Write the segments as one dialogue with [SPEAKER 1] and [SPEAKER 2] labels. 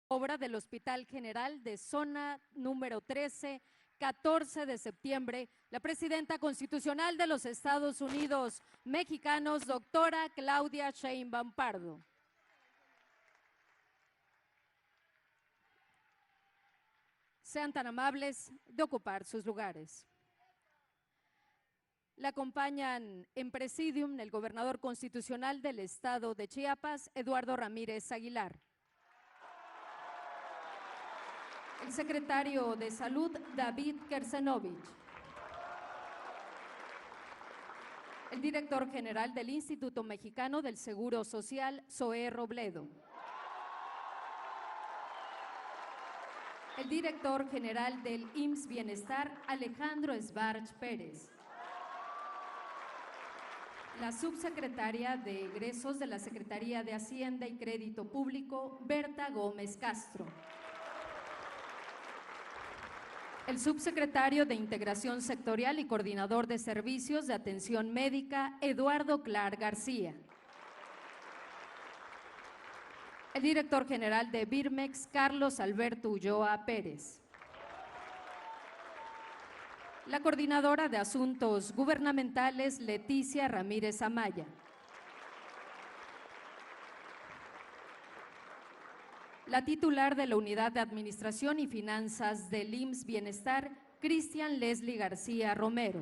[SPEAKER 1] obra del Hospital General de Zona número 13, 14 de septiembre, la presidenta constitucional de los Estados Unidos mexicanos, doctora Claudia Sheinbaum Pardo. Sean tan amables de ocupar sus lugares. La acompañan en presidium el gobernador constitucional del estado de Chiapas, Eduardo Ramírez Aguilar. El secretario de Salud, David Kersenovich. El director general del Instituto Mexicano del Seguro Social, Zoé Robledo. El director general del IMSS Bienestar, Alejandro Esbarch Pérez. La subsecretaria de Egresos de la Secretaría de Hacienda y Crédito Público, Berta Gómez Castro. El subsecretario de Integración Sectorial y Coordinador de Servicios de Atención Médica, Eduardo Clar García. El director general de Birmex, Carlos Alberto Ulloa Pérez. La coordinadora de Asuntos Gubernamentales, Leticia Ramírez Amaya. La titular de la Unidad de Administración y Finanzas del IMSS Bienestar, Cristian Leslie García Romero.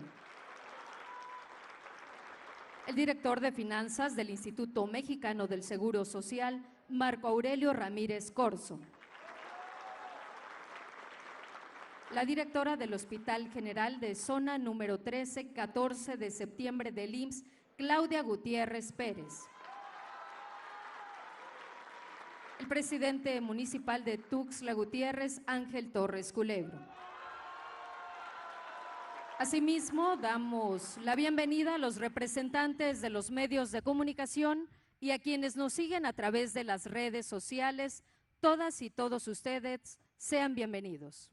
[SPEAKER 1] El director de Finanzas del Instituto Mexicano del Seguro Social, Marco Aurelio Ramírez Corzo. La directora del Hospital General de Zona número 13, 14 de septiembre del IMSS, Claudia Gutiérrez Pérez. El presidente municipal de Tuxtla Gutiérrez, Ángel Torres Culebro. Asimismo, damos la bienvenida a los representantes de los medios de comunicación y a quienes nos siguen a través de las redes sociales. Todas y todos ustedes sean bienvenidos.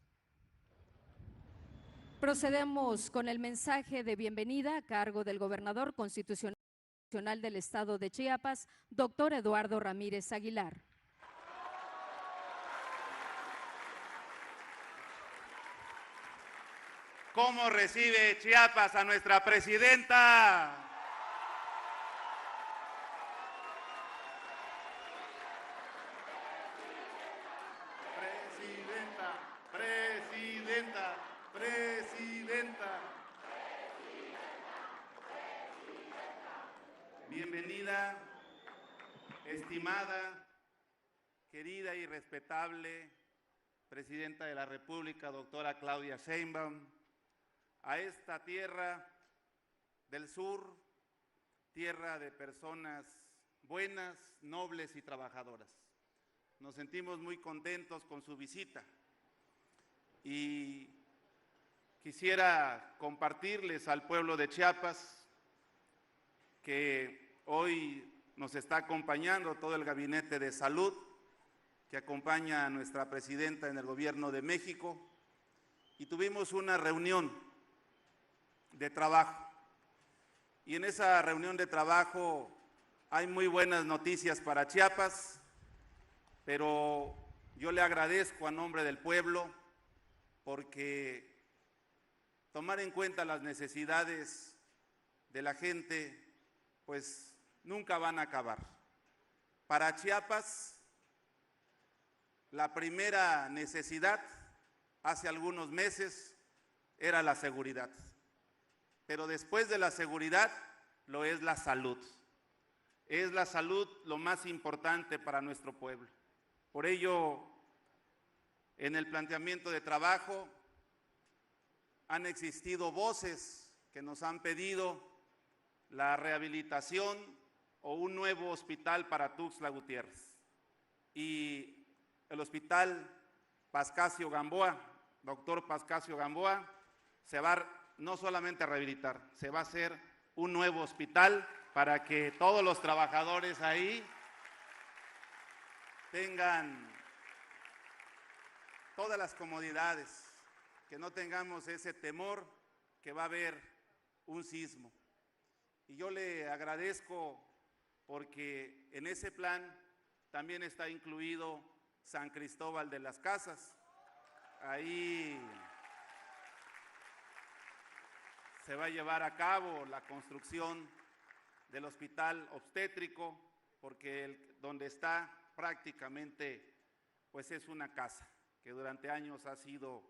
[SPEAKER 1] Procedemos con el mensaje de bienvenida a cargo del gobernador constitucional del estado de Chiapas, doctor Eduardo Ramírez Aguilar.
[SPEAKER 2] ¿Cómo recibe Chiapas a nuestra presidenta? Presidenta. Bienvenida, estimada, querida y respetable presidenta de la República, doctora Claudia Sheinbaum, a esta tierra del sur, tierra de personas buenas, nobles y trabajadoras. Nos sentimos muy contentos con su visita y quisiera compartirles al pueblo de Chiapas que hoy nos está acompañando todo el Gabinete de Salud, que acompaña a nuestra presidenta en el Gobierno de México, y tuvimos una reunión de trabajo. Y en esa reunión de trabajo hay muy buenas noticias para Chiapas, pero yo le agradezco a nombre del pueblo porque tomar en cuenta las necesidades de la gente, pues nunca van a acabar. Para Chiapas, la primera necesidad hace algunos meses era la seguridad, pero después de la seguridad lo es la salud. Es la salud lo más importante para nuestro pueblo. Por ello, en el planteamiento de trabajo han existido voces que nos han pedido la rehabilitación o un nuevo hospital para Tuxtla Gutiérrez. Y el hospital Pascasio Gamboa, doctor Pascasio Gamboa, se va no solamente a rehabilitar, se va a hacer un nuevo hospital para que todos los trabajadores ahí tengan todas las comodidades, que no tengamos ese temor que va a haber un sismo. Y yo le agradezco porque en ese plan también está incluido San Cristóbal de las Casas. Ahí se va a llevar a cabo la construcción del hospital obstétrico, porque donde está prácticamente pues es una casa que durante años ha sido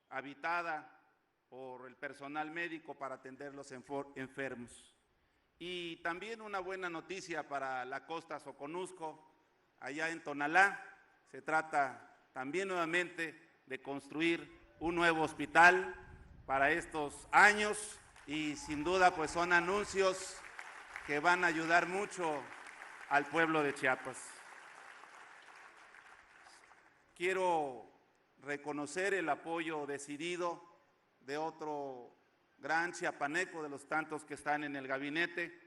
[SPEAKER 2] habitada por el personal médico para atender los enfermos. Y también una buena noticia para la costa Soconusco, allá en Tonalá. Se trata también nuevamente de construir un nuevo hospital para estos años y sin duda pues son anuncios que van a ayudar mucho al pueblo de Chiapas. Quiero reconocer el apoyo decidido de otro gran chiapaneco de los tantos que están en el gabinete,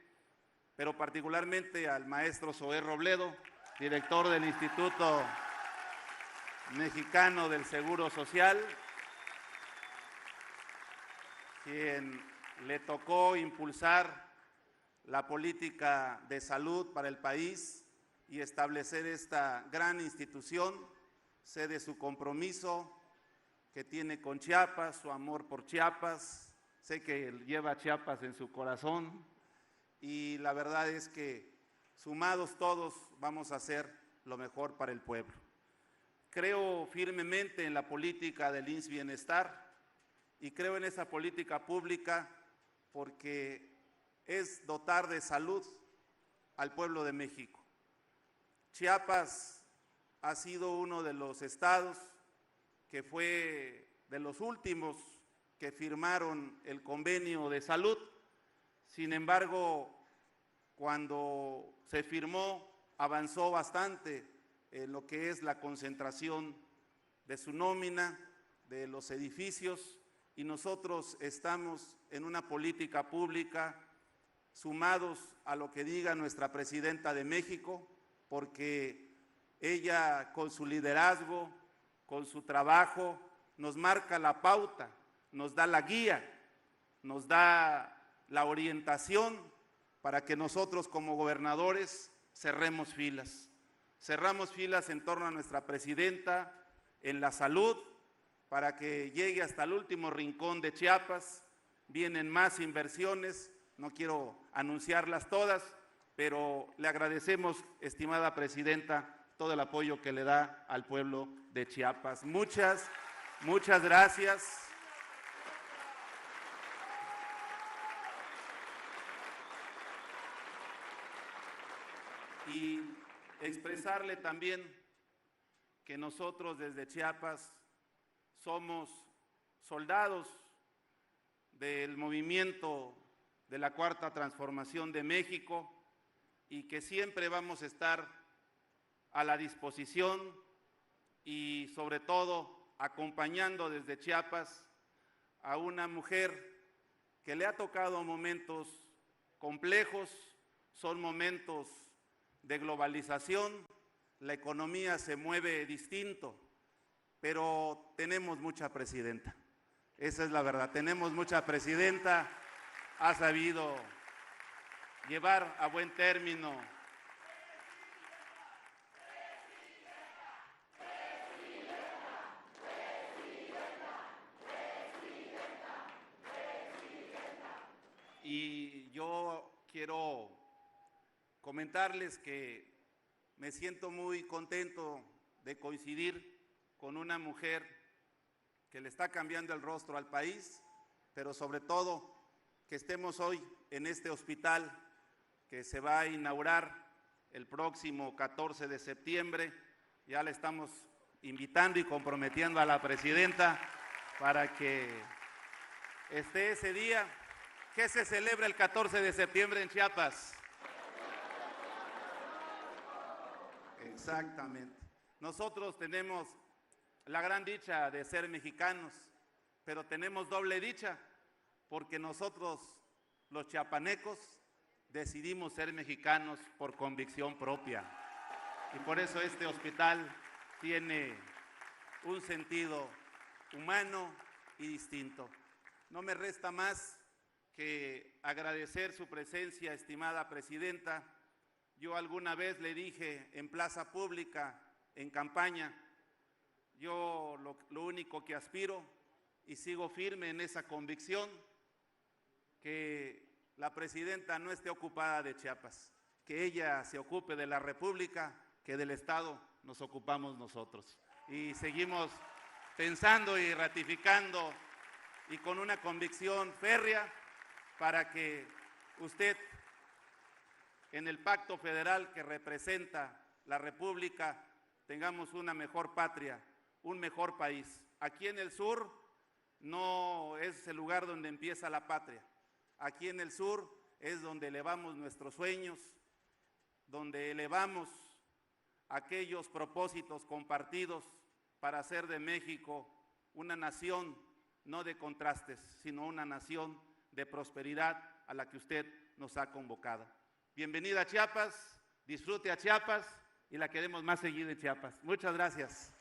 [SPEAKER 2] pero particularmente al maestro Zoé Robledo, director del Instituto Mexicano del Seguro Social, quien le tocó impulsar la política de salud para el país y establecer esta gran institución. Sé de su compromiso que tiene con Chiapas, su amor por Chiapas, sé que lleva Chiapas en su corazón y la verdad es que sumados todos vamos a hacer lo mejor para el pueblo. Creo firmemente en la política del IMSS Bienestar y creo en esa política pública porque es dotar de salud al pueblo de México. Chiapas ha sido uno de los estados que fue de los últimos que firmaron el convenio de salud. Sin embargo, cuando se firmó, avanzó bastante en lo que es la concentración de su nómina, de los edificios, y nosotros estamos en una política pública sumados a lo que diga nuestra presidenta de México, porque ella con su liderazgo, con su trabajo, nos marca la pauta, nos da la guía, nos da la orientación para que nosotros como gobernadores cerremos filas. Cerramos filas en torno a nuestra presidenta en la salud para que llegue hasta el último rincón de Chiapas. Vienen más inversiones, no quiero anunciarlas todas, pero le agradecemos, estimada presidenta, todo el apoyo que le da al pueblo de Chiapas. Muchas gracias. Y expresarle también que nosotros desde Chiapas somos soldados del movimiento de la Cuarta Transformación de México y que siempre vamos a estar a la disposición y sobre todo acompañando desde Chiapas a una mujer que le ha tocado momentos complejos, son momentos de globalización, la economía se mueve distinto, pero tenemos mucha presidenta, esa es la verdad, tenemos mucha presidenta, ha sabido llevar a buen término y yo quiero comentarles que me siento muy contento de coincidir con una mujer que le está cambiando el rostro al país, pero sobre todo que estemos hoy en este hospital que se va a inaugurar el próximo 14 de septiembre. Ya le estamos invitando y comprometiendo a la presidenta para que esté ese día. ¿Qué se celebra el 14 de septiembre en Chiapas? Exactamente. Nosotros tenemos la gran dicha de ser mexicanos, pero tenemos doble dicha, porque nosotros, los chiapanecos, decidimos ser mexicanos por convicción propia. Y por eso este hospital tiene un sentido humano y distinto. No me resta más que agradecer su presencia, estimada presidenta. Yo alguna vez le dije en plaza pública en campaña. Yo lo único que aspiro y sigo firme en esa convicción, que la presidenta no esté ocupada de Chiapas, que ella se ocupe de la República, que del Estado nos ocupamos nosotros. Y seguimos pensando y ratificando y con una convicción férrea para que usted, en el pacto federal que representa la República, tengamos una mejor patria, un mejor país. Aquí en el sur no es el lugar donde empieza la patria. Aquí en el sur es donde elevamos nuestros sueños, donde elevamos aquellos propósitos compartidos para hacer de México una nación no de contrastes, sino una nación de prosperidad a la que usted nos ha convocado. Bienvenida a Chiapas, disfrute a Chiapas y la queremos más seguida en Chiapas. Muchas gracias.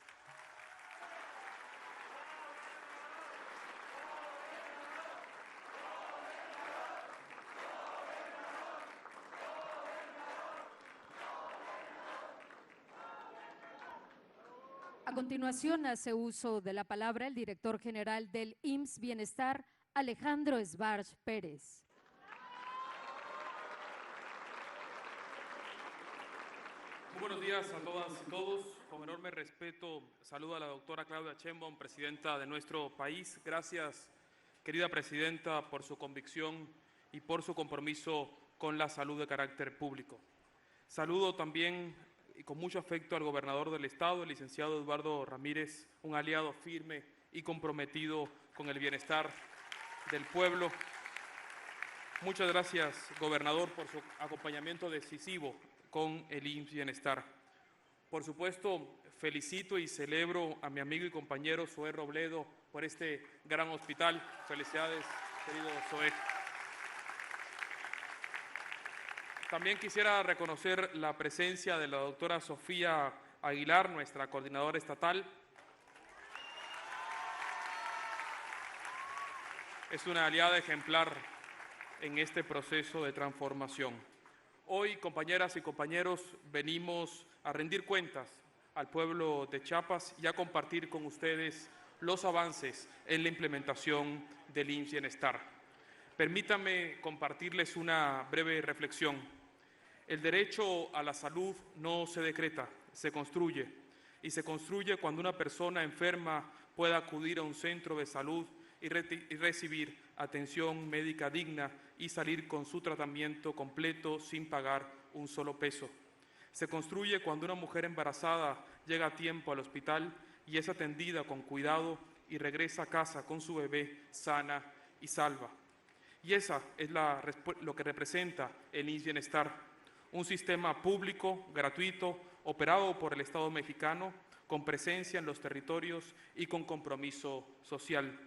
[SPEAKER 1] A continuación, hace uso de la palabra el director general del IMSS Bienestar, Alejandro Esbarch Pérez.
[SPEAKER 3] Muy buenos días a todas y todos. Con enorme respeto, saludo a la doctora Claudia Sheinbaum, presidenta de nuestro país. Gracias, querida presidenta, por su convicción y por su compromiso con la salud de carácter público. Saludo también y con mucho afecto al gobernador del Estado, el licenciado Eduardo Ramírez, un aliado firme y comprometido con el bienestar del pueblo. Muchas gracias, gobernador, por su acompañamiento decisivo con el IMSS Bienestar. Por supuesto, felicito y celebro a mi amigo y compañero Zoé Robledo por este gran hospital. Felicidades, querido Zoé. También quisiera reconocer la presencia de la doctora Sofía Aguilar, nuestra coordinadora estatal. Es una aliada ejemplar en este proceso de transformación. Hoy, compañeras y compañeros, venimos a rendir cuentas al pueblo de Chiapas y a compartir con ustedes los avances en la implementación del IMSS Bienestar. Permítanme compartirles una breve reflexión. El derecho a la salud no se decreta, se construye. Y se construye cuando una persona enferma pueda acudir a un centro de salud y recibir atención médica digna y salir con su tratamiento completo sin pagar un solo peso. Se construye cuando una mujer embarazada llega a tiempo al hospital y es atendida con cuidado y regresa a casa con su bebé sana y salva. Y esa es lo que representa el IMSS Bienestar, un sistema público, gratuito, operado por el Estado mexicano, con presencia en los territorios y con compromiso social.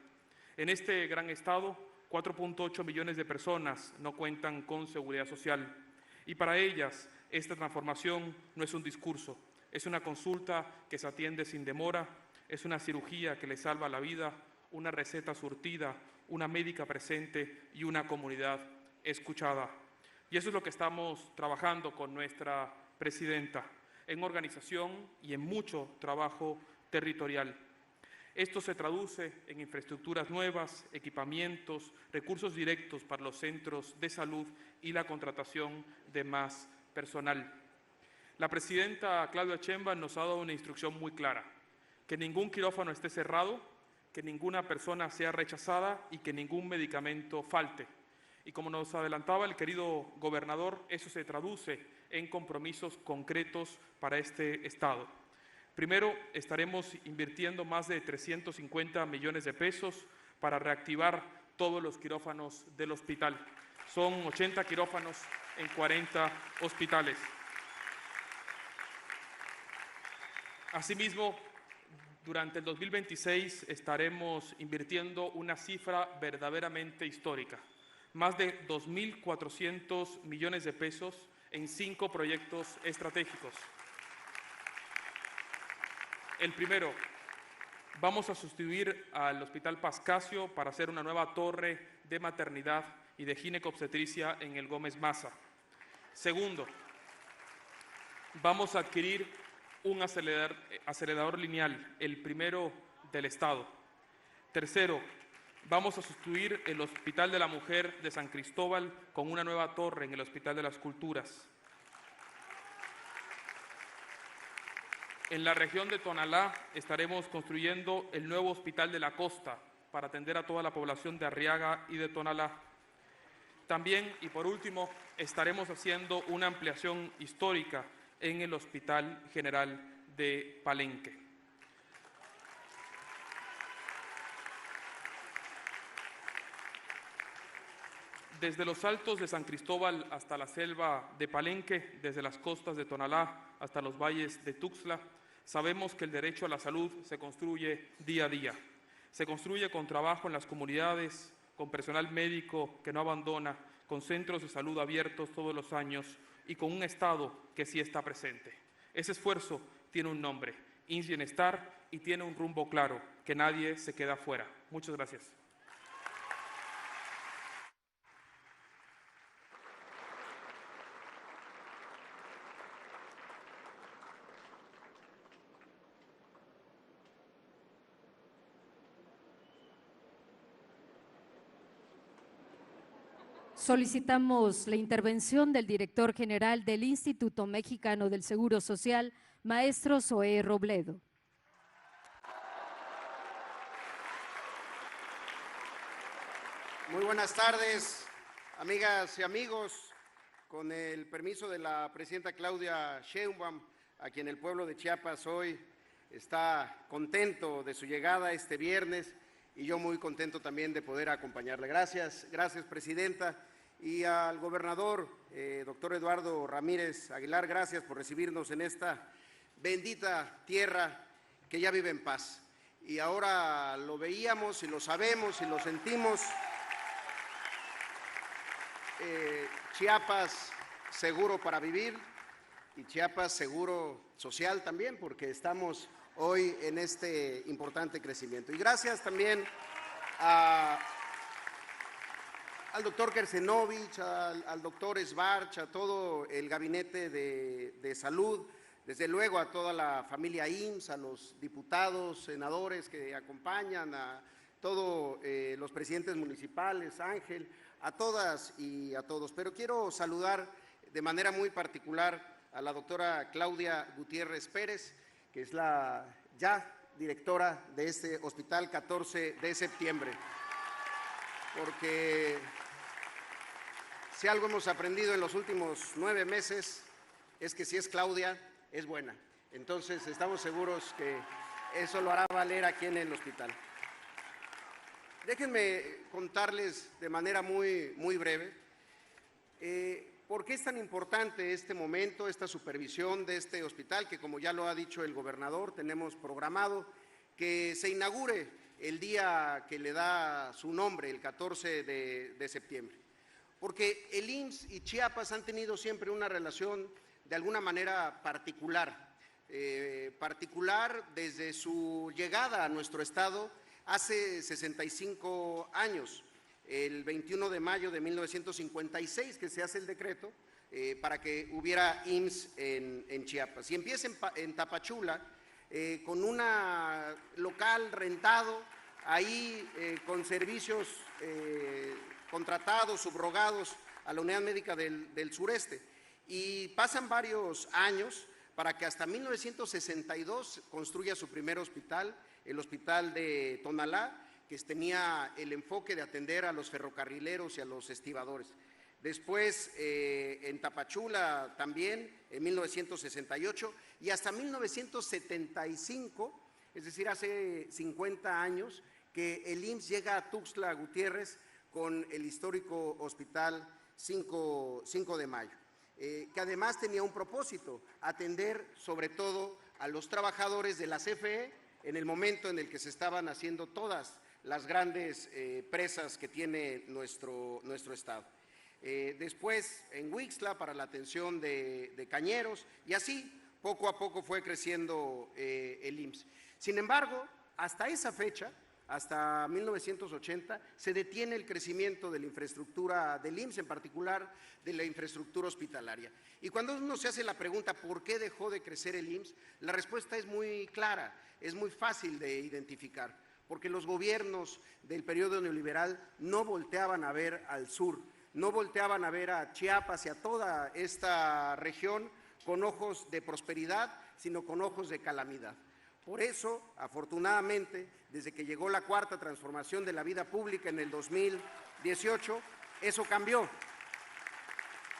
[SPEAKER 3] En este gran Estado, 4.8 millones de personas no cuentan con seguridad social y para ellas esta transformación no es un discurso, es una consulta que se atiende sin demora, es una cirugía que le salva la vida, una receta surtida, una médica presente y una comunidad escuchada. Y eso es lo que estamos trabajando con nuestra presidenta, en organización y en mucho trabajo territorial. Esto se traduce en infraestructuras nuevas, equipamientos, recursos directos para los centros de salud y la contratación de más personal. La presidenta Claudia Sheinbaum nos ha dado una instrucción muy clara: que ningún quirófano esté cerrado, que ninguna persona sea rechazada y que ningún medicamento falte. Y como nos adelantaba el querido gobernador, eso se traduce en compromisos concretos para este Estado. Primero, estaremos invirtiendo más de 350 millones de pesos para reactivar todos los quirófanos del hospital. Son 80 quirófanos en 40 hospitales. Asimismo, durante el 2026 estaremos invirtiendo una cifra verdaderamente histórica, más de 2.400 millones de pesos en 5 proyectos estratégicos. El primero, vamos a sustituir al Hospital Pascasio para hacer una nueva torre de maternidad y de ginecobstetricia en el Gómez Maza. Segundo, vamos a adquirir un acelerador lineal, el primero del Estado. Tercero, vamos a sustituir el Hospital de la Mujer de San Cristóbal con una nueva torre en el Hospital de las Culturas. En la región de Tonalá estaremos construyendo el nuevo Hospital de la Costa para atender a toda la población de Arriaga y de Tonalá. También, y por último, estaremos haciendo una ampliación histórica en el Hospital General de Palenque. Desde los Altos de San Cristóbal hasta la selva de Palenque, desde las costas de Tonalá hasta los valles de Tuxtla, sabemos que el derecho a la salud se construye día a día. Se construye con trabajo en las comunidades, con personal médico que no abandona, con centros de salud abiertos todos los años y con un Estado que sí está presente. Ese esfuerzo tiene un nombre, IMSS Bienestar, y tiene un rumbo claro, que nadie se queda fuera. Muchas gracias.
[SPEAKER 1] Solicitamos la intervención del director general del Instituto Mexicano del Seguro Social, maestro Zoé Robledo.
[SPEAKER 4] Muy buenas tardes, amigas y amigos. Con el permiso de la presidenta Claudia Sheinbaum, a quien el pueblo de Chiapas hoy está contento de su llegada este viernes y yo muy contento también de poder acompañarle. Gracias, presidenta. Y al gobernador, doctor Eduardo Ramírez Aguilar, gracias por recibirnos en esta bendita tierra que ya vive en paz. Y ahora lo veíamos y lo sabemos y lo sentimos. Chiapas seguro para vivir y Chiapas seguro social también, porque estamos hoy en este importante crecimiento. Y gracias también al doctor Kersenovich, al doctor Svarch, a todo el gabinete de salud, desde luego a toda la familia IMSS, a los diputados, senadores que acompañan, a todos los presidentes municipales, Ángel, a todas y a todos. Pero quiero saludar de manera muy particular a la doctora Claudia Gutiérrez Pérez, que es la ya directora de este hospital 14 de septiembre. Porque si algo hemos aprendido en los últimos 9 meses es que si es Claudia, es buena. Entonces estamos seguros que eso lo hará valer aquí en el hospital. Déjenme contarles de manera muy breve por qué es tan importante este momento, esta supervisión de este hospital, que como ya lo ha dicho el gobernador, tenemos programado que se inaugure el día que le da su nombre, el 14 de septiembre. Porque el IMSS y Chiapas han tenido siempre una relación de alguna manera particular, desde su llegada a nuestro estado hace 65 años, el 21 de mayo de 1956, que se hace el decreto para que hubiera IMSS en Chiapas. Y empieza en Tapachula, con un local rentado, ahí con servicios contratados, subrogados a la Unidad Médica del Sureste. Y pasan varios años para que hasta 1962 construya su primer hospital, el Hospital de Tonalá, que tenía el enfoque de atender a los ferrocarrileros y a los estibadores. Después en Tapachula también, en 1968, y hasta 1975, es decir, hace 50 años, que el IMSS llega a Tuxtla Gutiérrez con el histórico Hospital 5 de Mayo, que además tenía un propósito, atender sobre todo a los trabajadores de la CFE en el momento en el que se estaban haciendo todas las grandes presas que tiene nuestro estado. Después en Huixtla para la atención de cañeros, y así poco a poco fue creciendo el IMSS. Sin embargo, hasta esa fecha, hasta 1980, se detiene el crecimiento de la infraestructura del IMSS, en particular de la infraestructura hospitalaria. Y cuando uno se hace la pregunta ¿por qué dejó de crecer el IMSS?, la respuesta es muy clara, es muy fácil de identificar, porque los gobiernos del periodo neoliberal no volteaban a ver al sur, no volteaban a ver a Chiapas y a toda esta región con ojos de prosperidad, sino con ojos de calamidad. Por eso, afortunadamente, desde que llegó la cuarta transformación de la vida pública en el 2018, eso cambió.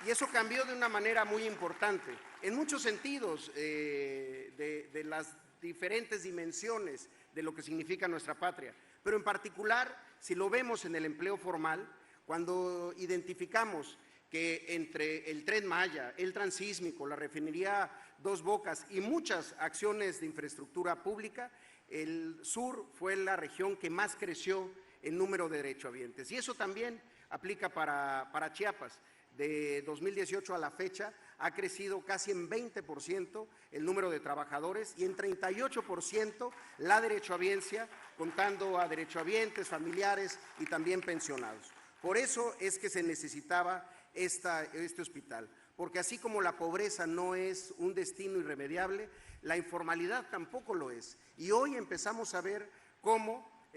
[SPEAKER 4] Y eso cambió de una manera muy importante, en muchos sentidos, de las diferentes dimensiones de lo que significa nuestra patria. Pero en particular, si lo vemos en el empleo formal, cuando identificamos que entre el Tren Maya, el Transísmico, la refinería Dos Bocas y muchas acciones de infraestructura pública, el sur fue la región que más creció en número de derechohabientes. Y eso también aplica para Chiapas. De 2018 a la fecha ha crecido casi en 20% el número de trabajadores y en 38% la derechohabiencia, contando a derechohabientes, familiares y también pensionados. Por eso es que se necesitaba este hospital, porque así como la pobreza no es un destino irremediable, la informalidad tampoco lo es. Y hoy empezamos a ver cómo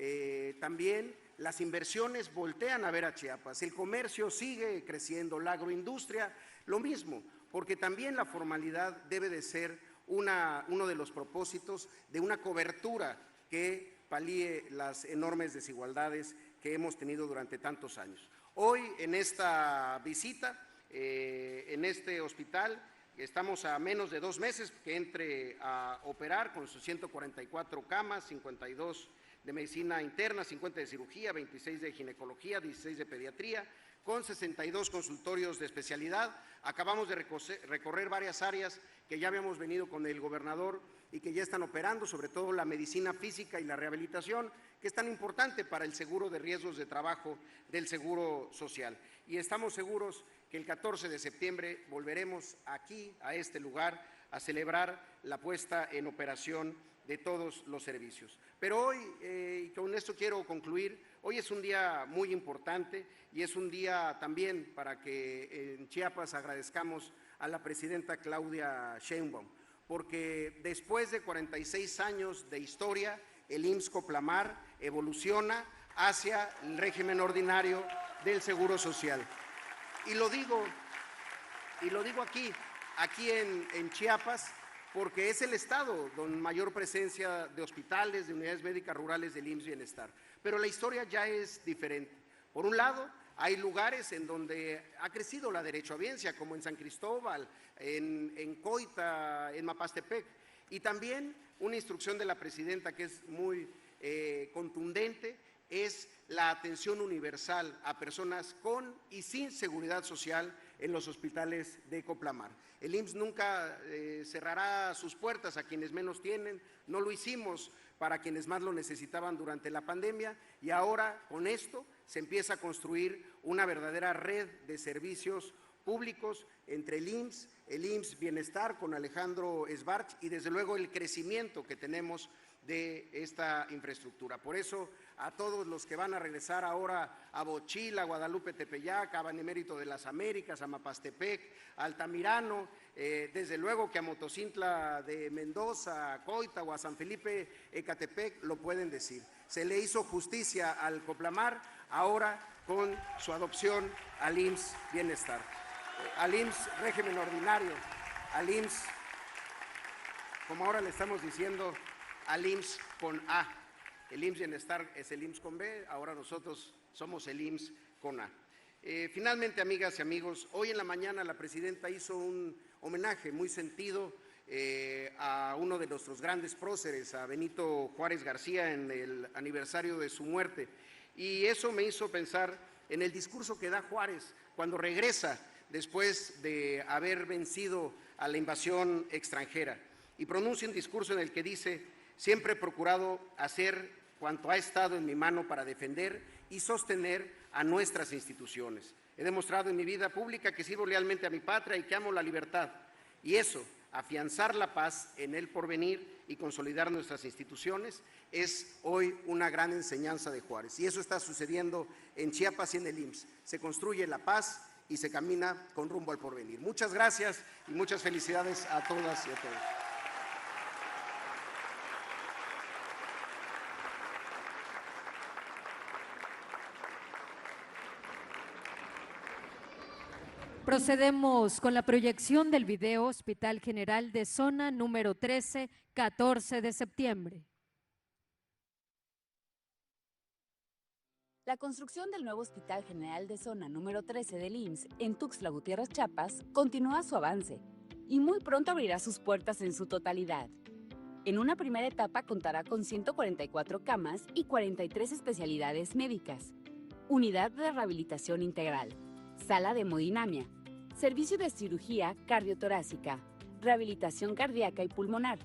[SPEAKER 4] también las inversiones voltean a ver a Chiapas, el comercio sigue creciendo, la agroindustria lo mismo, porque también la formalidad debe de ser uno de los propósitos de una cobertura que palíe las enormes desigualdades que hemos tenido durante tantos años. Hoy, en esta visita, en este hospital, estamos a menos de 2 meses que entre a operar con sus 144 camas, 52 de medicina interna, 50 de cirugía, 26 de ginecología, 16 de pediatría, con 62 consultorios de especialidad. Acabamos de recorrer varias áreas que ya habíamos venido con el gobernador y que ya están operando, sobre todo la medicina física y la rehabilitación, que es tan importante para el seguro de riesgos de trabajo del Seguro Social. Y estamos seguros que el 14 de septiembre volveremos aquí, a este lugar, a celebrar la puesta en operación de todos los servicios. Pero hoy, y con esto quiero concluir, hoy es un día muy importante y es un día también para que en Chiapas agradezcamos a la presidenta Claudia Sheinbaum, porque después de 46 años de historia, el IMSS Coplamar evoluciona hacia el régimen ordinario del Seguro Social. Y lo digo aquí en Chiapas, porque es el estado con mayor presencia de hospitales, de unidades médicas rurales del IMSS Bienestar. Pero la historia ya es diferente. Por un lado, hay lugares en donde ha crecido la derechohabiencia, como en San Cristóbal, en Coita, en Mapastepec, y también una instrucción de la presidenta que es muy contundente, es la atención universal a personas con y sin seguridad social en los hospitales de Coplamar. El IMSS nunca cerrará sus puertas a quienes menos tienen, no lo hicimos para quienes más lo necesitaban durante la pandemia y ahora con esto se empieza a construir una verdadera red de servicios públicos entre el IMSS Bienestar con Alejandro Sbarch y desde luego el crecimiento que tenemos de esta infraestructura. Por eso, a todos los que van a regresar ahora a Bochil, a Guadalupe Tepeyac, a Benemérito de las Américas, a Mapastepec, a Altamirano, desde luego que a Motocintla de Mendoza, a Coita o a San Felipe Ecatepec, lo pueden decir. Se le hizo justicia al Coplamar, ahora con su adopción al IMSS Bienestar, al IMSS Régimen Ordinario, al IMSS, como ahora le estamos diciendo, al IMSS con A. El IMSS Bienestar es el IMSS con B, ahora nosotros somos el IMSS con A. Finalmente, amigas y amigos, hoy en la mañana la presidenta hizo un homenaje muy sentido a uno de nuestros grandes próceres, a Benito Juárez García, en el aniversario de su muerte. Y eso me hizo pensar en el discurso que da Juárez cuando regresa después de haber vencido a la invasión extranjera. Y pronuncia un discurso en el que dice: siempre he procurado hacer cuanto ha estado en mi mano para defender y sostener a nuestras instituciones. He demostrado en mi vida pública que sirvo lealmente a mi patria y que amo la libertad. Y eso, afianzar la paz en el porvenir y consolidar nuestras instituciones, es hoy una gran enseñanza de Juárez. Y eso está sucediendo en Chiapas y en el IMSS. Se construye la paz y se camina con rumbo al porvenir. Muchas gracias y muchas felicidades a todas y a todos.
[SPEAKER 1] Procedemos con la proyección del video Hospital General de Zona número 13, 14 de septiembre.
[SPEAKER 5] La construcción del nuevo Hospital General de Zona número 13 del IMSS en Tuxtla Gutiérrez, Chiapas, continúa su avance y muy pronto abrirá sus puertas en su totalidad. En una primera etapa contará con 144 camas y 43 especialidades médicas, unidad de rehabilitación integral, sala de hemodinamia, servicio de cirugía cardiotorácica, rehabilitación cardíaca y pulmonar,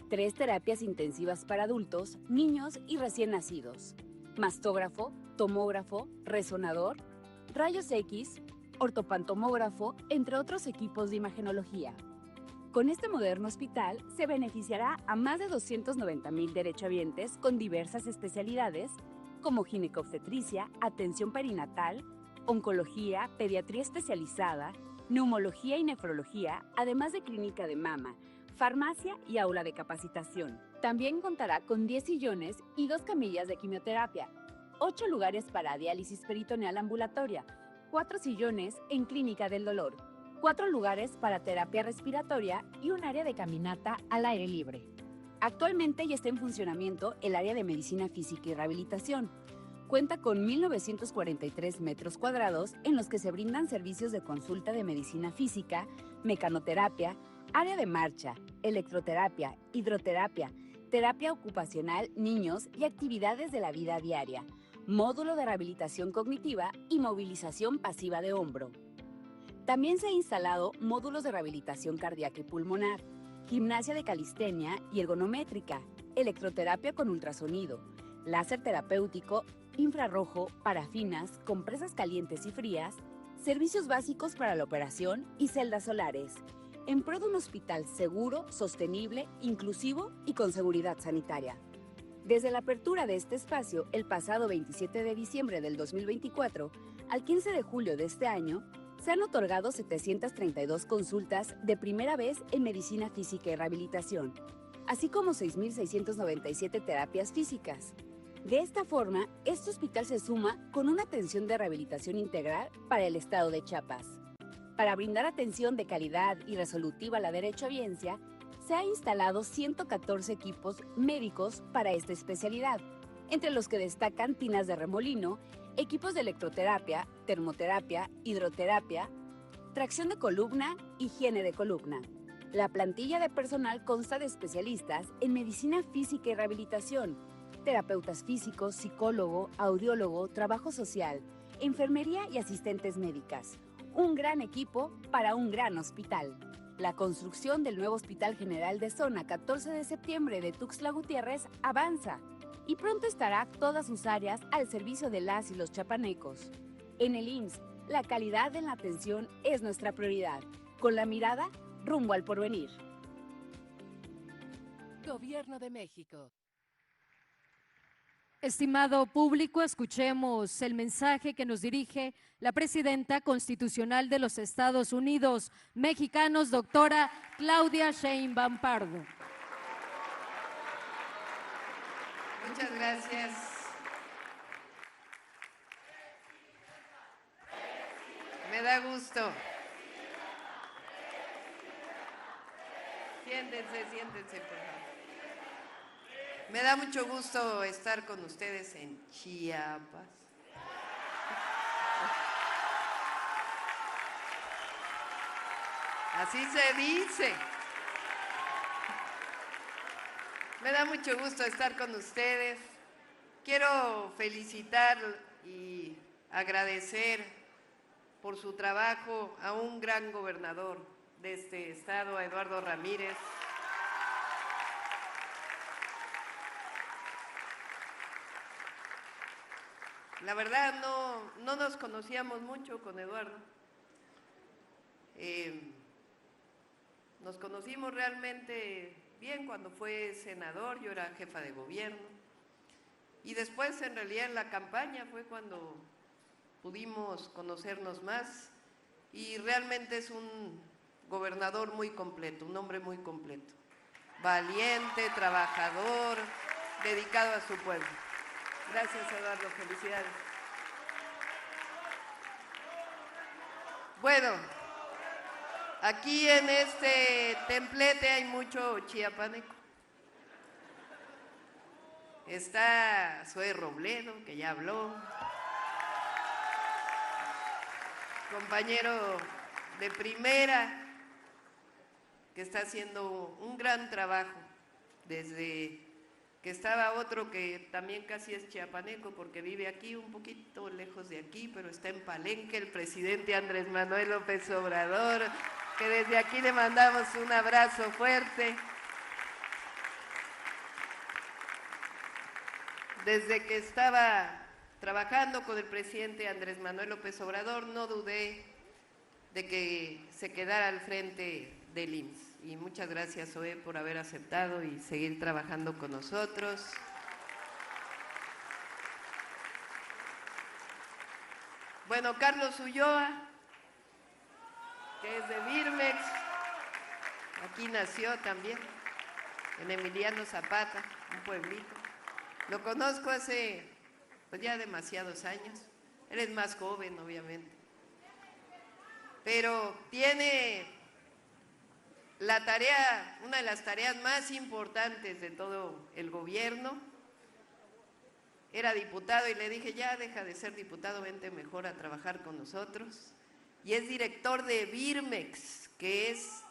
[SPEAKER 5] 3 terapias intensivas para adultos, niños y recién nacidos, mastógrafo, tomógrafo, resonador, rayos X, ortopantomógrafo, entre otros equipos de imagenología. Con este moderno hospital se beneficiará a más de 290,000 derechohabientes con diversas especialidades como ginecobstetricia, atención perinatal, oncología, pediatría especializada, neumología y nefrología, además de clínica de mama, farmacia y aula de capacitación. También contará con 10 sillones y 2 camillas de quimioterapia, 8 lugares para diálisis peritoneal ambulatoria, 4 sillones en clínica del dolor, 4 lugares para terapia respiratoria y un área de caminata al aire libre. Actualmente ya está en funcionamiento el área de medicina física y rehabilitación. Cuenta con 1,943 metros cuadrados en los que se brindan servicios de consulta de medicina física, mecanoterapia, área de marcha, electroterapia, hidroterapia, terapia ocupacional, niños y actividades de la vida diaria, módulo de rehabilitación cognitiva y movilización pasiva de hombro. También se ha instalado módulos de rehabilitación cardíaca y pulmonar, gimnasia de calistenia y ergonométrica, electroterapia con ultrasonido, láser terapéutico, infrarrojo, parafinas, compresas calientes y frías, servicios básicos para la operación y celdas solares, en pro de un hospital seguro, sostenible, inclusivo y con seguridad sanitaria. Desde la apertura de este espacio el pasado 27 de diciembre del 2024 al 15 de julio de este año, se han otorgado 732 consultas de primera vez en medicina física y rehabilitación, así como 6,697 terapias físicas. De esta forma, este hospital se suma con una atención de rehabilitación integral para el estado de Chiapas. Para brindar atención de calidad y resolutiva a la derechohabiencia, se ha instalado 114 equipos médicos para esta especialidad, entre los que destacan tinas de remolino, equipos de electroterapia, termoterapia, hidroterapia, tracción de columna, higiene de columna. La plantilla de personal consta de especialistas en medicina física y rehabilitación, terapeutas físicos, psicólogo, audiólogo, trabajo social, enfermería y asistentes médicas. Un gran equipo para un gran hospital. La construcción del nuevo Hospital General de Zona 14 de septiembre de Tuxtla Gutiérrez avanza y pronto estará todas sus áreas al servicio de las y los chapanecos. En el IMSS, la calidad en la atención es nuestra prioridad, con la mirada rumbo al porvenir.
[SPEAKER 6] Gobierno de México.
[SPEAKER 1] Estimado público, escuchemos el mensaje que nos dirige la presidenta constitucional de los Estados Unidos mexicanos, doctora Claudia Sheinbaum Pardo.
[SPEAKER 7] Muchas gracias. Me da gusto. Siéntense, por favor. Me da mucho gusto estar con ustedes en Chiapas. Así se dice. Me da mucho gusto estar con ustedes. Quiero felicitar y agradecer por su trabajo a un gran gobernador de este estado, a Eduardo Ramírez. La verdad no nos conocíamos mucho con Eduardo. Nos conocimos realmente bien cuando fue senador, yo era jefa de gobierno. Y después, en realidad, en la campaña fue cuando pudimos conocernos más. Y realmente es un gobernador muy completo, un hombre muy completo. Valiente, trabajador, dedicado a su pueblo. Gracias, Eduardo, felicidades. Bueno, aquí en este templete hay mucho chiapaneco. Está Zoe Robledo, que ya habló, compañero de primera, que está haciendo un gran trabajo desde que estaba otro que también casi es chiapaneco porque vive aquí, un poquito lejos de aquí, pero está en Palenque, el presidente Andrés Manuel López Obrador, que desde aquí le mandamos un abrazo fuerte. Desde que estaba trabajando con el presidente Andrés Manuel López Obrador, no dudé de que se quedara al frente del IMSS. Y muchas gracias, Zoe, por haber aceptado y seguir trabajando con nosotros. Bueno, Carlos Ulloa, que es de Birmex, aquí nació también, en Emiliano Zapata, un pueblito. Lo conozco hace pues ya demasiados años. Él es más joven, obviamente. Pero tiene la tarea, una de las tareas más importantes de todo el gobierno. Era diputado y le dije, ya deja de ser diputado, vente mejor a trabajar con nosotros. Y es director de Birmex, que es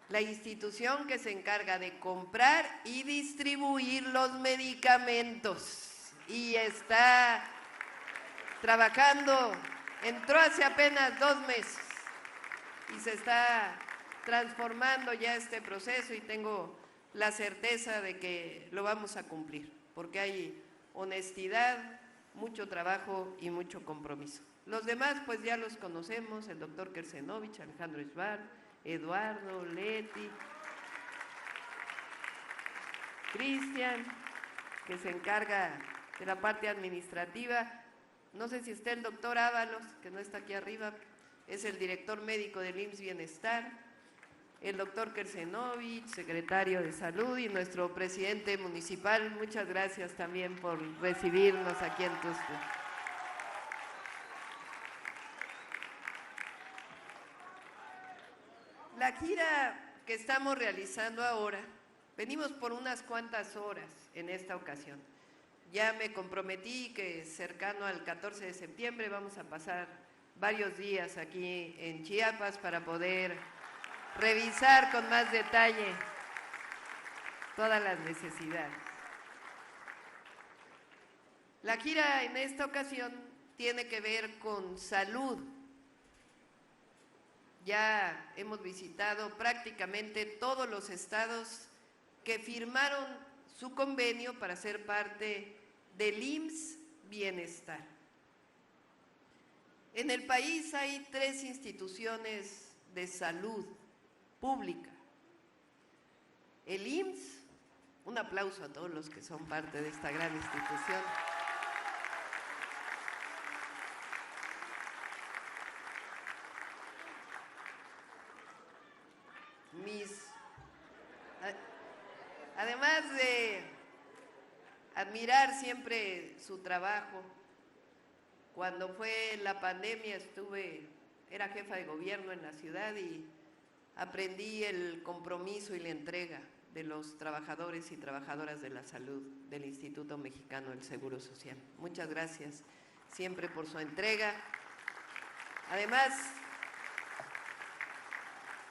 [SPEAKER 7] la institución que se encarga de comprar y distribuir los medicamentos. Y está trabajando, entró hace apenas 2 meses y se está transformando ya este proceso y tengo la certeza de que lo vamos a cumplir, porque hay honestidad, mucho trabajo y mucho compromiso. Los demás pues ya los conocemos, el doctor Kersenovich, Alejandro Isbar, Eduardo, Leti, Cristian, que se encarga de la parte administrativa. No sé si está el doctor Ábalos, que no está aquí arriba, es el director médico del IMSS Bienestar, el doctor Kersenovich, secretario de Salud, y nuestro presidente municipal. Muchas gracias también por recibirnos aquí en Tuxtla. La gira que estamos realizando ahora, venimos por unas cuantas horas en esta ocasión. Ya me comprometí que cercano al 14 de septiembre vamos a pasar varios días aquí en Chiapas para poder revisar con más detalle todas las necesidades. La gira en esta ocasión tiene que ver con salud. Ya hemos visitado prácticamente todos los estados que firmaron su convenio para ser parte del IMSS Bienestar. En el país hay 3 instituciones de salud pública. El IMSS, un aplauso a todos los que son parte de esta gran institución. Además de admirar siempre su trabajo, cuando fue la pandemia era jefa de gobierno en la ciudad y aprendí el compromiso y la entrega de los trabajadores y trabajadoras de la salud del Instituto Mexicano del Seguro Social. Muchas gracias siempre por su entrega. Además,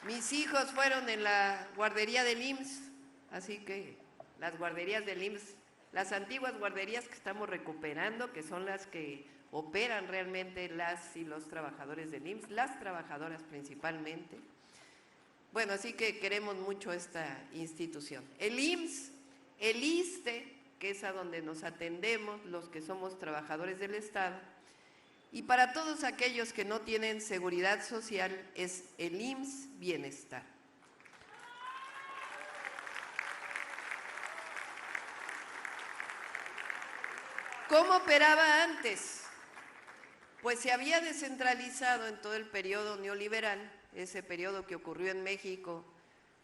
[SPEAKER 7] mis hijos fueron en la guardería del IMSS, así que las guarderías del IMSS, las antiguas guarderías que estamos recuperando, que son las que operan realmente las y los trabajadores del IMSS, las trabajadoras principalmente. Bueno, así que queremos mucho esta institución. El IMSS, el ISSSTE, que es a donde nos atendemos los que somos trabajadores del Estado, y para todos aquellos que no tienen seguridad social es el IMSS Bienestar. ¿Cómo operaba antes? Pues se había descentralizado en todo el periodo neoliberal, ese periodo que ocurrió en México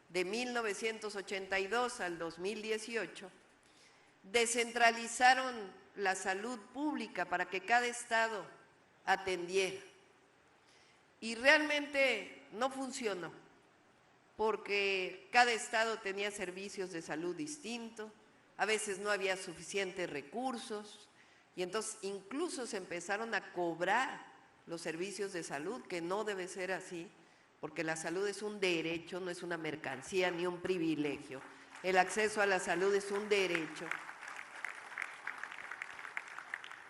[SPEAKER 7] de 1982 al 2018, descentralizaron la salud pública para que cada estado atendiera. Y realmente no funcionó, porque cada estado tenía servicios de salud distintos, a veces no había suficientes recursos, y entonces incluso se empezaron a cobrar los servicios de salud, que no debe ser así, porque la salud es un derecho, no es una mercancía ni un privilegio. El acceso a la salud es un derecho.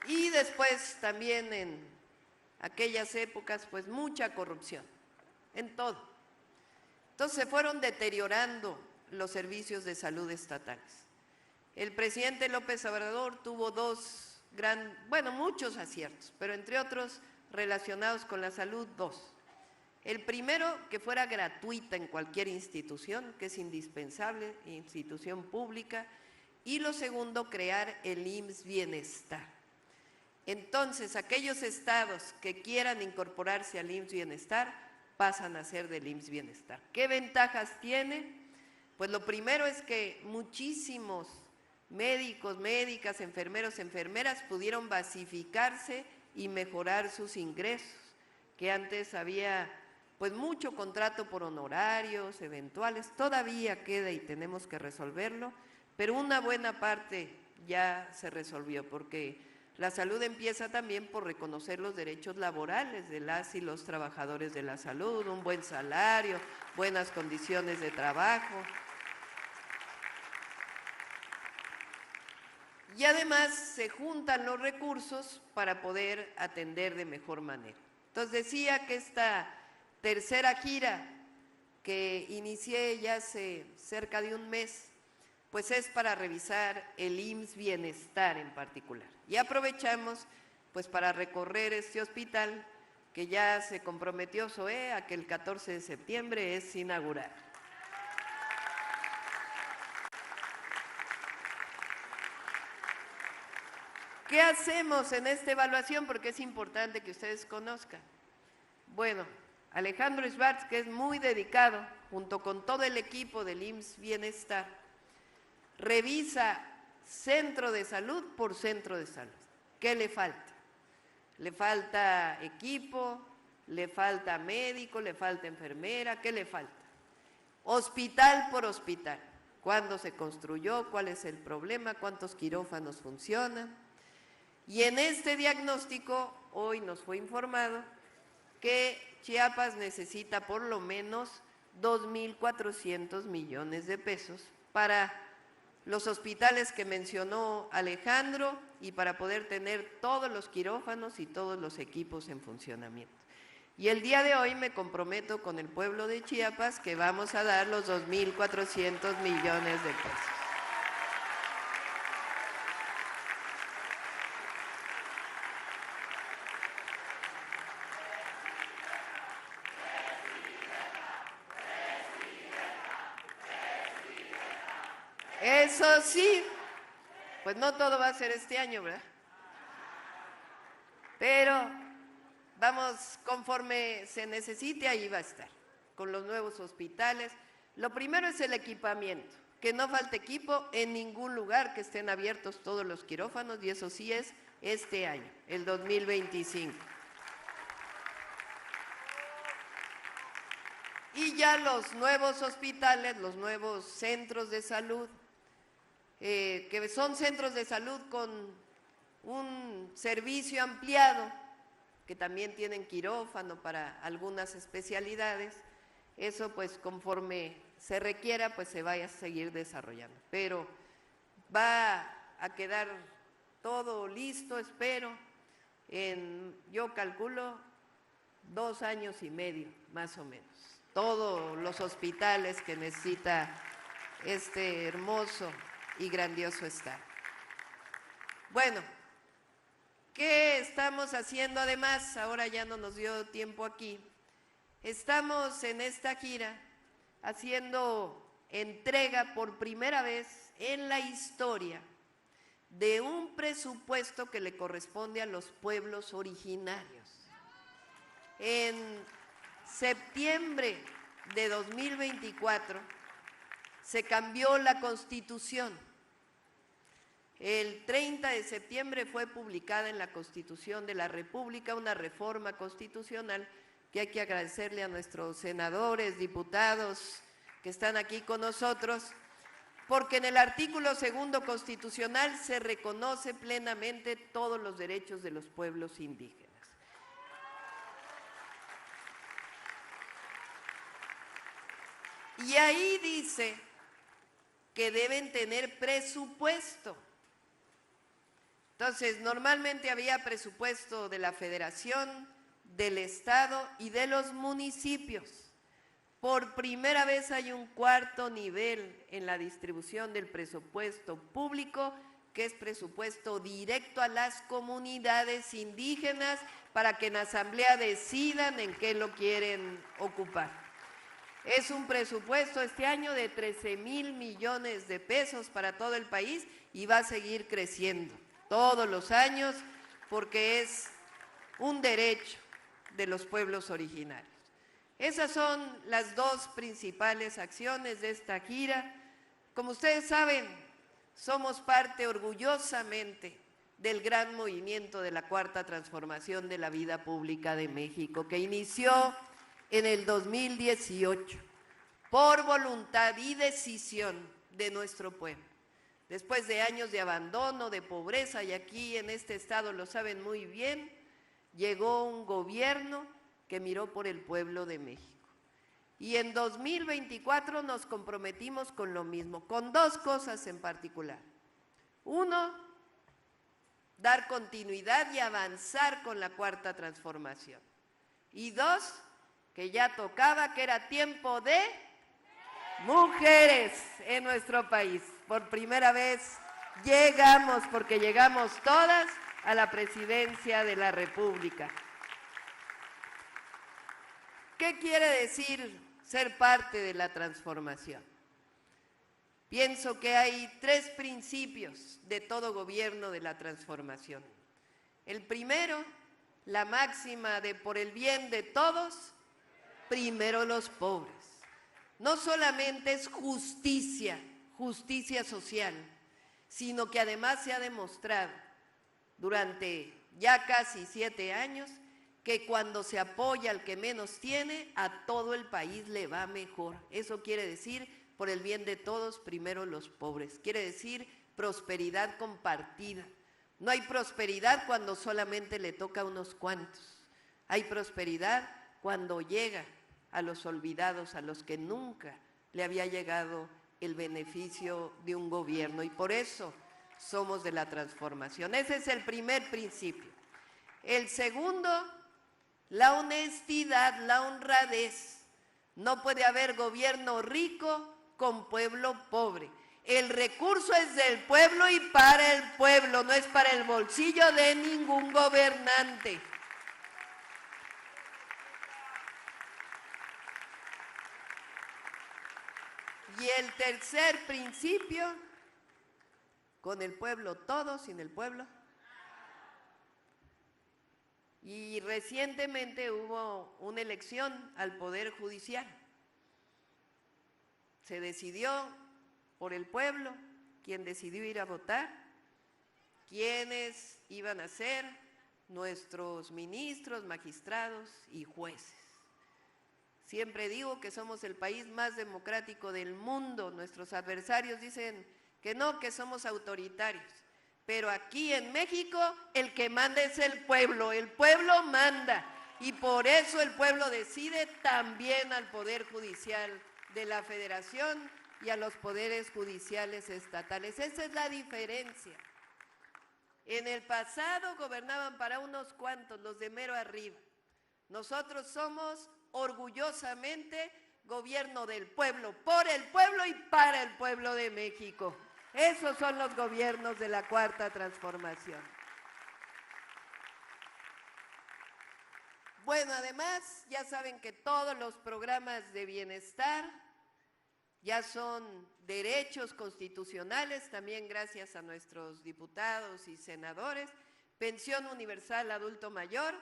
[SPEAKER 7] Y después también en aquellas épocas, pues mucha corrupción, en todo. Entonces se fueron deteriorando los servicios de salud estatales. El presidente López Obrador tuvo muchos aciertos, pero entre otros relacionados con la salud, dos. El primero, que fuera gratuita en cualquier institución, que es indispensable, institución pública, y lo segundo, crear el IMSS Bienestar. Entonces, aquellos estados que quieran incorporarse al IMSS Bienestar pasan a ser del IMSS Bienestar. ¿Qué ventajas tiene? Pues lo primero es que muchísimos médicos, médicas, enfermeros, enfermeras pudieron basificarse y mejorar sus ingresos, que antes había pues mucho contrato por honorarios eventuales, todavía queda y tenemos que resolverlo, pero una buena parte ya se resolvió, porque la salud empieza también por reconocer los derechos laborales de las y los trabajadores de la salud, un buen salario, buenas condiciones de trabajo. Y además se juntan los recursos para poder atender de mejor manera. Entonces decía que esta tercera gira que inicié ya hace cerca de un mes, pues es para revisar el IMSS Bienestar en particular. Y aprovechamos pues para recorrer este hospital que ya se comprometió SOE a que el 14 de septiembre es inaugurar. ¿Qué hacemos en esta evaluación? Porque es importante que ustedes conozcan. Bueno, Alejandro Schwartz, que es muy dedicado, junto con todo el equipo del IMSS Bienestar, revisa centro de salud por centro de salud. ¿Qué le falta? Le falta equipo, le falta médico, le falta enfermera, ¿qué le falta? Hospital por hospital. ¿Cuándo se construyó? ¿Cuál es el problema? ¿Cuántos quirófanos funcionan? Y en este diagnóstico, hoy nos fue informado que Chiapas necesita por lo menos 2.400 millones de pesos para los hospitales que mencionó Alejandro y para poder tener todos los quirófanos y todos los equipos en funcionamiento. Y el día de hoy me comprometo con el pueblo de Chiapas que vamos a dar los 2.400 millones de pesos. Eso sí, pues no todo va a ser este año, ¿verdad? Pero vamos, conforme se necesite, ahí va a estar, con los nuevos hospitales. Lo primero es el equipamiento, que no falte equipo en ningún lugar, que estén abiertos todos los quirófanos, y eso sí es este año, el 2025. Y ya los nuevos hospitales, los nuevos centros de salud, que son centros de salud con un servicio ampliado, que también tienen quirófano para algunas especialidades, eso pues conforme se requiera pues se vaya a seguir desarrollando. Pero va a quedar todo listo, espero, yo calculo 2 años y medio más o menos. Todos los hospitales que necesita este hermoso y grandioso estado. Bueno, ¿qué estamos haciendo además? Ahora ya no nos dio tiempo aquí. Estamos en esta gira haciendo entrega por primera vez en la historia de un presupuesto que le corresponde a los pueblos originarios. En septiembre de 2024 se cambió la Constitución. El 30 de septiembre fue publicada en la Constitución de la República una reforma constitucional que hay que agradecerle a nuestros senadores, diputados que están aquí con nosotros, porque en el artículo 2 constitucional se reconoce plenamente todos los derechos de los pueblos indígenas. Y ahí dice que deben tener presupuesto. Entonces, normalmente había presupuesto de la Federación, del Estado y de los municipios. Por primera vez hay un cuarto nivel en la distribución del presupuesto público, que es presupuesto directo a las comunidades indígenas para que en asamblea decidan en qué lo quieren ocupar. Es un presupuesto este año de 13,000 millones de pesos para todo el país y va a seguir creciendo todos los años porque es un derecho de los pueblos originarios. Esas son las dos principales acciones de esta gira. Como ustedes saben, somos parte orgullosamente del gran movimiento de la Cuarta Transformación de la Vida Pública de México, que inició en el 2018 por voluntad y decisión de nuestro pueblo. Después de años de abandono, de pobreza, y aquí en este estado lo saben muy bien, llegó un gobierno que miró por el pueblo de México. Y en 2024 nos comprometimos con lo mismo, con dos cosas en particular. Uno, dar continuidad y avanzar con la Cuarta Transformación. Y dos, que ya tocaba, que era tiempo de mujeres en nuestro país. Por primera vez llegamos, porque llegamos todas, a la presidencia de la República. ¿Qué quiere decir ser parte de la transformación? Pienso que hay tres principios de todo gobierno de la transformación. El primero, la máxima de por el bien de todos, primero los pobres. No solamente es justicia, justicia social, sino que además se ha demostrado durante ya casi 7 años que cuando se apoya al que menos tiene, a todo el país le va mejor. Eso quiere decir, por el bien de todos, primero los pobres. Quiere decir prosperidad compartida. No hay prosperidad cuando solamente le toca a unos cuantos. Hay prosperidad cuando llega a los olvidados, a los que nunca le había llegado el beneficio de un gobierno. Y por eso somos de la transformación. Ese es el primer principio. El segundo, la honestidad, la honradez. No puede haber gobierno rico con pueblo pobre. El recurso es del pueblo y para el pueblo, no es para el bolsillo de ningún gobernante. Y el tercer principio, con el pueblo todo, sin el pueblo. Y recientemente hubo una elección al Poder Judicial. Se decidió por el pueblo, quien decidió ir a votar, quiénes iban a ser nuestros ministros, magistrados y jueces. Siempre digo que somos el país más democrático del mundo. Nuestros adversarios dicen que no, que somos autoritarios. Pero aquí en México el que manda es el pueblo manda. Y por eso el pueblo decide también al Poder Judicial de la Federación y a los poderes judiciales estatales. Esa es la diferencia. En el pasado gobernaban para unos cuantos, los de mero arriba. Nosotros somos orgullosamente gobierno del pueblo, por el pueblo y para el pueblo de México. Esos son los gobiernos de la Cuarta Transformación. Bueno, además, ya saben que todos los programas de bienestar ya son derechos constitucionales, también gracias a nuestros diputados y senadores, pensión universal adulto mayor,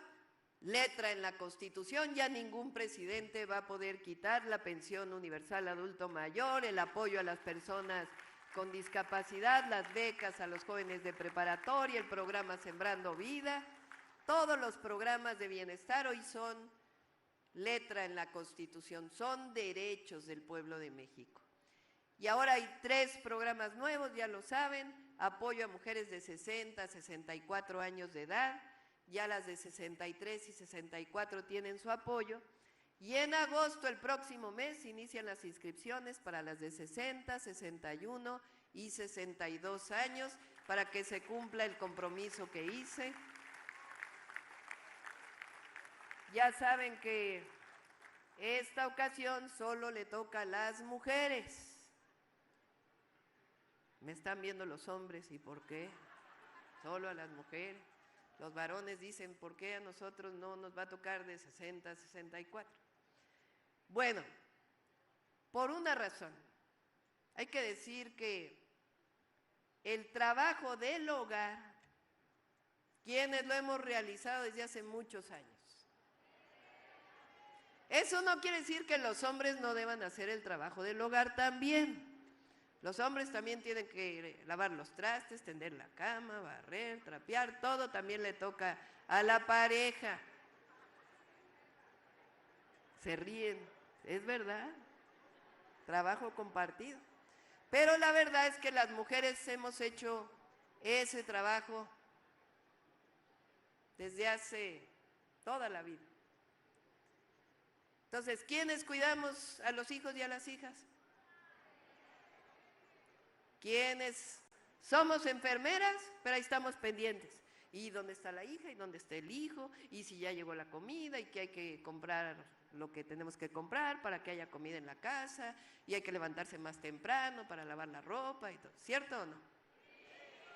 [SPEAKER 7] letra en la Constitución, ya ningún presidente va a poder quitar la pensión universal adulto mayor, el apoyo a las personas con discapacidad, las becas a los jóvenes de preparatoria, el programa Sembrando Vida, todos los programas de bienestar hoy son letra en la Constitución, son derechos del pueblo de México. Y ahora hay 3 programas nuevos, ya lo saben, apoyo a mujeres de 60 a 64 años de edad, ya las de 63 y 64 tienen su apoyo, y en agosto, el próximo mes, inician las inscripciones para las de 60, 61 y 62 años, para que se cumpla el compromiso que hice. Ya saben que esta ocasión solo le toca a las mujeres. Me están viendo los hombres, ¿y por qué? Solo a las mujeres. Los varones dicen, ¿por qué a nosotros no nos va a tocar de 60 a 64? Bueno, por una razón. Hay que decir que el trabajo del hogar, quienes lo hemos realizado desde hace muchos años. Eso no quiere decir que los hombres no deban hacer el trabajo del hogar también. Los hombres también tienen que lavar los trastes, tender la cama, barrer, trapear, todo también le toca a la pareja. Se ríen, es verdad, trabajo compartido. Pero la verdad es que las mujeres hemos hecho ese trabajo desde hace toda la vida. Entonces, ¿quiénes cuidamos a los hijos y a las hijas? ¿Quiénes somos enfermeras? Pero ahí estamos pendientes. ¿Y dónde está la hija? ¿Y dónde está el hijo? ¿Y si ya llegó la comida? ¿Y que hay que comprar lo que tenemos que comprar para que haya comida en la casa? ¿Y hay que levantarse más temprano para lavar la ropa y todo? ¿Cierto o no?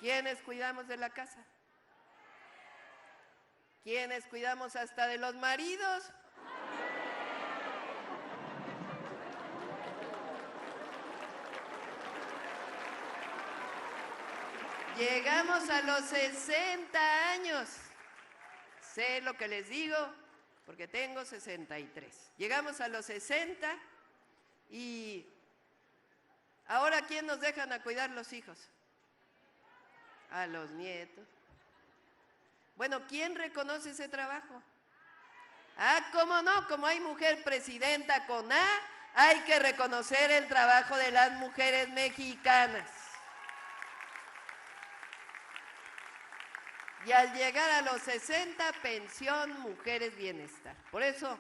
[SPEAKER 7] ¿Quiénes cuidamos de la casa? ¿Quiénes cuidamos hasta de los maridos? Llegamos a los 60 años. Sé lo que les digo porque tengo 63. Llegamos a los 60 y ahora ¿quién nos dejan a cuidar los hijos? A los nietos. Bueno, ¿quién reconoce ese trabajo? Ah, ¿cómo no? Como hay mujer presidenta con A, hay que reconocer el trabajo de las mujeres mexicanas. Y al llegar a los 60, pensión, mujeres, bienestar. Por eso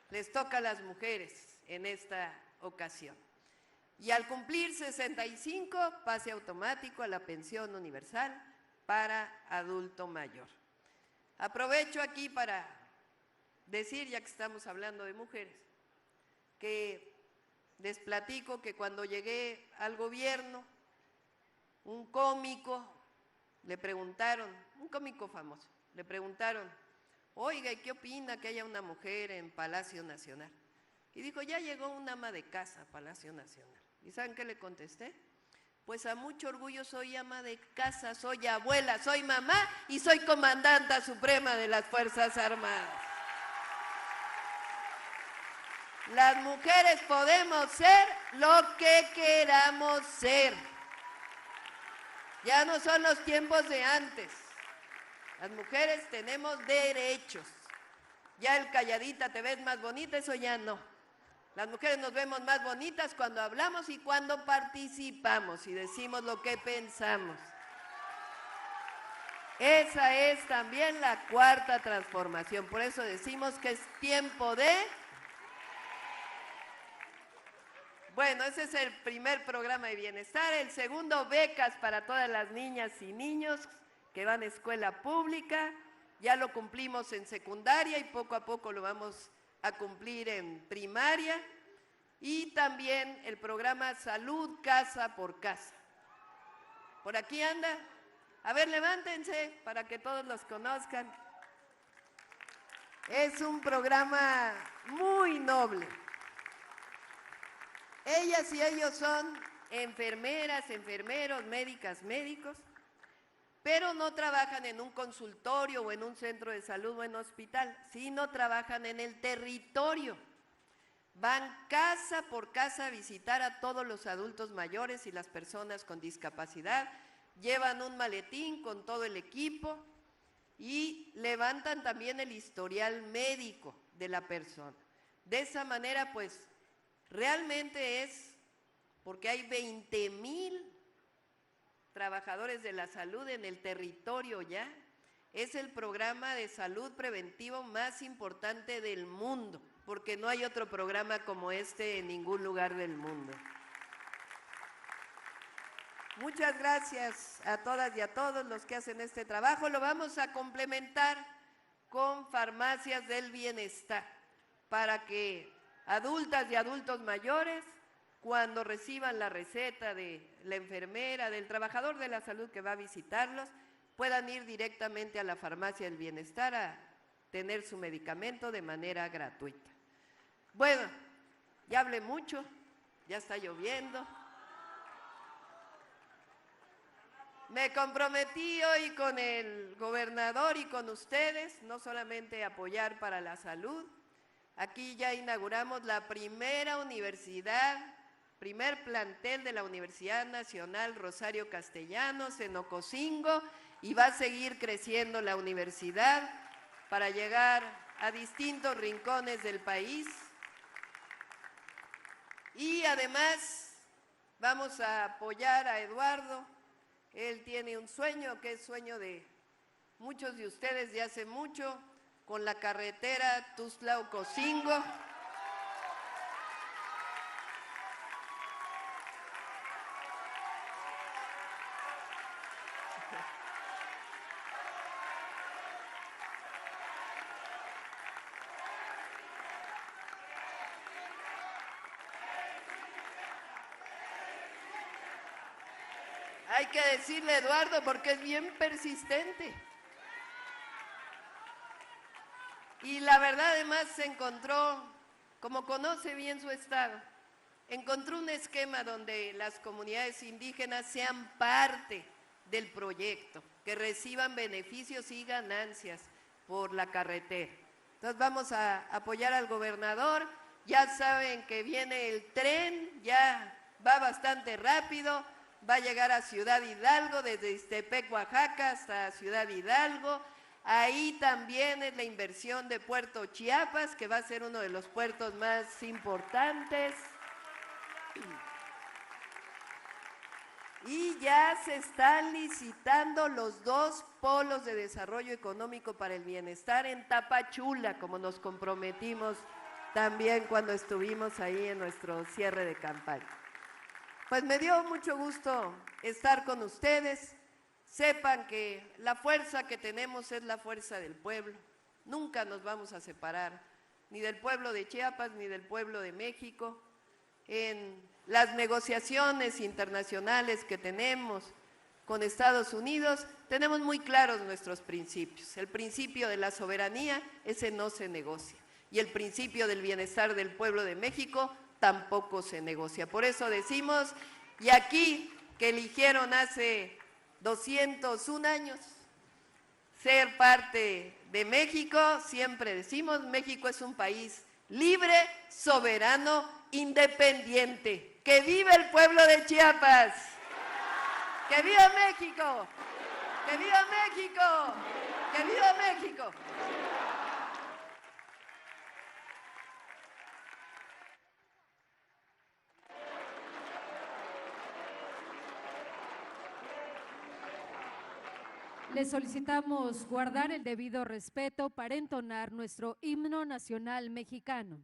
[SPEAKER 7] les toca a las mujeres en esta ocasión. Y al cumplir 65, pase automático a la pensión universal para adulto mayor. Aprovecho aquí para decir, ya que estamos hablando de mujeres, que les platico que cuando llegué al gobierno, un cómico le preguntaron, un cómico famoso, le preguntaron, oiga, ¿y qué opina que haya una mujer en Palacio Nacional? Y dijo, ya llegó una ama de casa a Palacio Nacional. ¿Y saben qué le contesté? Pues a mucho orgullo soy ama de casa, soy abuela, soy mamá y soy comandanta suprema de las Fuerzas Armadas. Las mujeres podemos ser lo que queramos ser. Ya no son los tiempos de antes. Las mujeres tenemos derechos. Ya el calladita te ves más bonita, eso ya no. Las mujeres nos vemos más bonitas cuando hablamos y cuando participamos y decimos lo que pensamos. Esa es también la cuarta transformación. Por eso decimos que es tiempo de... Bueno, ese es el primer programa de bienestar. El segundo, becas para todas las niñas y niños que van a escuela pública. Ya lo cumplimos en secundaria y poco a poco lo vamos a cumplir en primaria. Y también el programa Salud Casa por Casa. ¿Por aquí anda? A ver, levántense para que todos los conozcan. Es un programa muy noble. Ellas y ellos son enfermeras, enfermeros, médicas, médicos, pero no trabajan en un consultorio o en un centro de salud o en un hospital, sino trabajan en el territorio. Van casa por casa a visitar a todos los adultos mayores y las personas con discapacidad, llevan un maletín con todo el equipo y levantan también el historial médico de la persona. De esa manera, pues, realmente es, porque hay 20,000 trabajadores de la salud en el territorio ya, es el programa de salud preventivo más importante del mundo, porque no hay otro programa como este en ningún lugar del mundo. Muchas gracias a todas y a todos los que hacen este trabajo. Lo vamos a complementar con farmacias del bienestar para que adultas y adultos mayores, cuando reciban la receta de la enfermera, del trabajador de la salud que va a visitarlos, puedan ir directamente a la farmacia del bienestar a tener su medicamento de manera gratuita. Bueno, ya hablé mucho, ya está lloviendo. Me comprometí hoy con el gobernador y con ustedes, no solamente apoyar para la salud. Aquí ya inauguramos la primera universidad, primer plantel de la Universidad Nacional Rosario Castellanos en Ocosingo, y va a seguir creciendo la universidad para llegar a distintos rincones del país. Y además vamos a apoyar a Eduardo. Él tiene un sueño, que es sueño de muchos de ustedes de hace mucho, con la carretera Tuxtla-Ocosingo. Hay que decirle a Eduardo porque es bien persistente. Y la verdad además se encontró, como conoce bien su estado, encontró un esquema donde las comunidades indígenas sean parte del proyecto, que reciban beneficios y ganancias por la carretera. Entonces vamos a apoyar al gobernador. Ya saben que viene el tren, ya va bastante rápido. Va a llegar a Ciudad Hidalgo, desde Ixtepec, Oaxaca, hasta Ciudad Hidalgo. Ahí también es la inversión de Puerto Chiapas, que va a ser uno de los puertos más importantes. Y ya se están licitando los 2 polos de desarrollo económico para el bienestar en Tapachula, como nos comprometimos también cuando estuvimos ahí en nuestro cierre de campaña. Pues me dio mucho gusto estar con ustedes. Sepan que la fuerza que tenemos es la fuerza del pueblo. Nunca nos vamos a separar, ni del pueblo de Chiapas, ni del pueblo de México. En las negociaciones internacionales que tenemos con Estados Unidos, tenemos muy claros nuestros principios. El principio de la soberanía, ese no se negocia. Y el principio del bienestar del pueblo de México tampoco se negocia. Por eso decimos, y aquí que eligieron hace 201 años ser parte de México, siempre decimos, México es un país libre, soberano, independiente. ¡Que viva el pueblo de Chiapas! ¡Que viva México! ¡Que viva México! ¡Que viva México!
[SPEAKER 1] Le solicitamos guardar el debido respeto para entonar nuestro himno nacional mexicano.